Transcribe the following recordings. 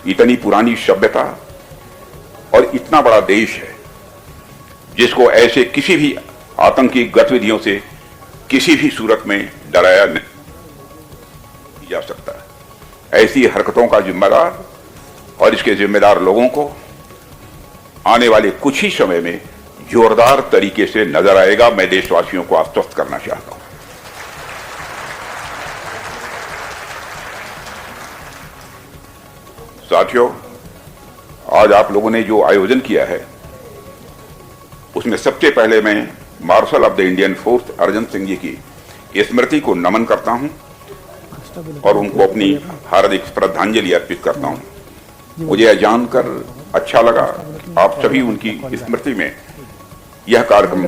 इतनी पुरानी सभ्यता और इतना बड़ा देश है जिसको ऐसे किसी भी आतंकी गतिविधियों से किसी भी सूरत में डराया नहीं जा सकता। ऐसी हरकतों का जिम्मेदार और इसके जिम्मेदार लोगों को आने वाले कुछ ही समय में जोरदार तरीके से नजर आएगा। मैं देशवासियों को आश्वस्त करना चाहता हूं। साथियों, आज आप लोगों ने जो आयोजन किया है उसमें सबसे पहले मैं marshal of the Indian force Arjan Singh ji की स्मृति को नमन करता हूं और उनको अपनी हार्दिक श्रद्धांजलि अर्पित करता हूं। मुझे यह जानकर अच्छा लगा आप सभी उनकी स्मृति में यह कार्यक्रम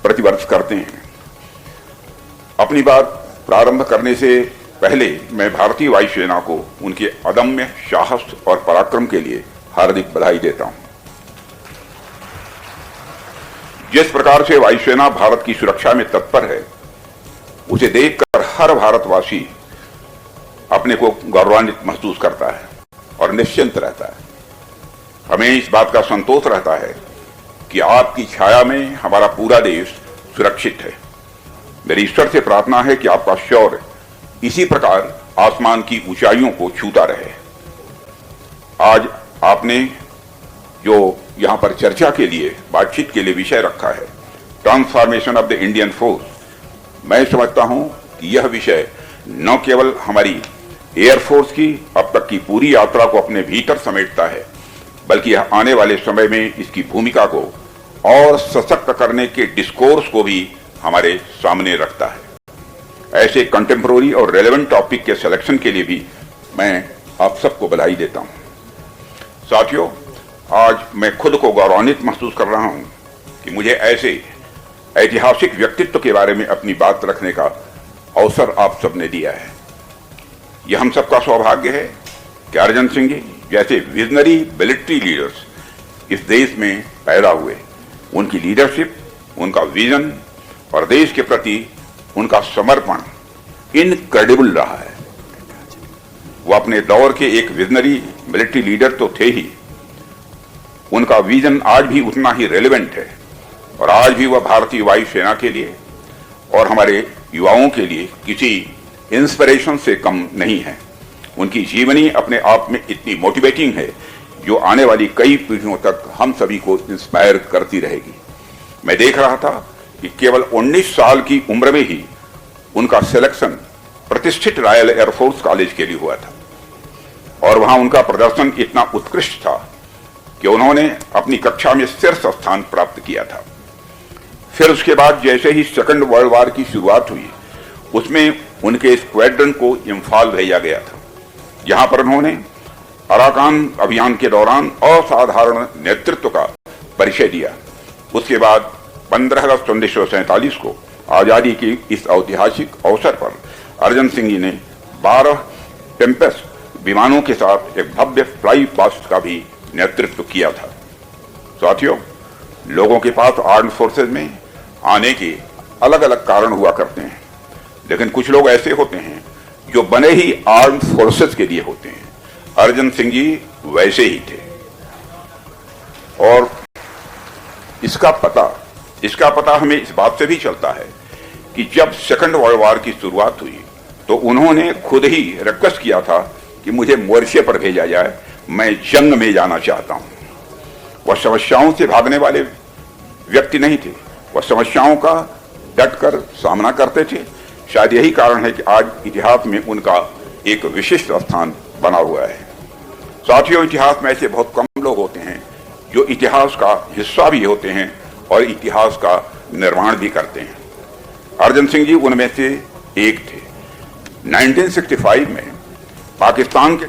प्रतिवर्ष करते हैं। अपनी बात प्रारंभ करने से पहले मैं भारतीय वायुसेना को उनके अदम्य साहस और पराक्रम के लिए हार्दिक बधाई देता हूं। जिस प्रकार से वायुसेना भारत की सुरक्षा में तत्पर है, उसे देखकर हर भारतवासी अपने को गौरवान्वित महसूस करता है और निश्चिंत रहता है। हमें इस बात का संतोष रहता है कि आपकी छाया में हमारा पूरा देश सुरक्षित है। मेरी ईश्वर से प्रार्थना है कि आपका शौर्य इसी प्रकार आसमान की ऊंचाइयों को छूता रहे। आज आपने जो यहां पर चर्चा के लिए, बातचीत के लिए विषय रखा है, transformation of the Indian force, मैं समझता हूं कि यह विषय न केवल हमारी एयरफोर्स की अब तक की पूरी यात्रा को अपने भीतर समेटता है, बल्कि यह आने वाले समय में इसकी भूमिका को और सशक्त करने के डिस्कोर्स को भी हमारे सामने रखता है। ऐसे कंटेम्पोररी और रेलेवेंट टॉपिक के सिलेक्शन के लिए भी मैं आप सबको बधाई देता हूं। साथियों, आज मैं खुद को गौरवान्वित महसूस कर रहा हूं कि मुझे ऐसे ऐतिहासिक व्यक्तित्व के बारे में अपनी बात रखने का अवसर आप सबने दिया है। यह हम सबका सौभाग्य है कि अर्जन सिंह जी जैसे विजनरी मिलिट्री लीडर्स इस देश में पैदा हुए। उनकी लीडरशिप, उनका विजन और देश के प्रति उनका समर्पण इनक्रेडिबल रहा है। वो अपने दौर के एक विजनरी मिलिट्री लीडर तो थे ही, उनका विजन आज भी उतना ही रेलेवेंट है और आज भी वह भारतीय वायुसेना के लिए और हमारे युवाओं के लिए किसी इंस्पिरेशन से कम नहीं है। उनकी जीवनी अपने आप में इतनी मोटिवेटिंग है जो आने वाली कई पीढ़ियों तक हम सभी को इंस्पायर करती रहेगी। मैं देख रहा था कि केवल 19 साल की उम्र में ही उनका सिलेक्शन प्रतिष्ठित रॉयल एयरफोर्स कॉलेज के लिए हुआ था और वहां उनका प्रदर्शन इतना उत्कृष्ट था कि उन्होंने अपनी कक्षा में शीर्ष स्थान प्राप्त किया था। फिर उसके बाद जैसे ही सेकंड वर्ल्ड वॉर की शुरुआत हुई, उसमें उनके स्क्वाड्रन को इम्फाल भेजा गया था, जहां पर उन्होंने अराकान अभियान के दौरान असाधारण नेतृत्व का परिचय दिया। उसके बाद 15 अगस्त 1947 को आजादी की इस ऐतिहासिक अवसर पर अर्जन सिंह जी ने 12 टेम्पेस्ट विमानों के साथ एक भव्य फ्लाई पास्ट का भी नेतृत्व किया था। साथियों, लोगों के पास आर्म्ड फोर्सेज में आने के अलग अलग कारण हुआ करते हैं, लेकिन कुछ लोग ऐसे होते हैं जो बने ही आर्म्ड फोर्सेज के लिए होते हैं। अर्जन सिंह जी वैसे ही थे और इसका पता हमें इस बात से भी चलता है कि जब सेकंड वर्ल्ड वॉर की शुरुआत हुई तो उन्होंने खुद ही रिक्वेस्ट किया था कि मुझे मोर्चे पर भेजा जाए, मैं जंग में जाना चाहता हूं। वह समस्याओं से भागने वाले व्यक्ति नहीं थे, वह समस्याओं का डटकर सामना करते थे। शायद यही कारण है कि आज इतिहास में उनका एक विशिष्ट स्थान बना हुआ है। साथियों, इतिहास में ऐसे बहुत कम लोग होते हैं जो इतिहास का हिस्सा भी होते हैं और इतिहास का निर्माण भी करते हैं। अर्जन सिंह जी उनमें से एक थे। 1965 में पाकिस्तान के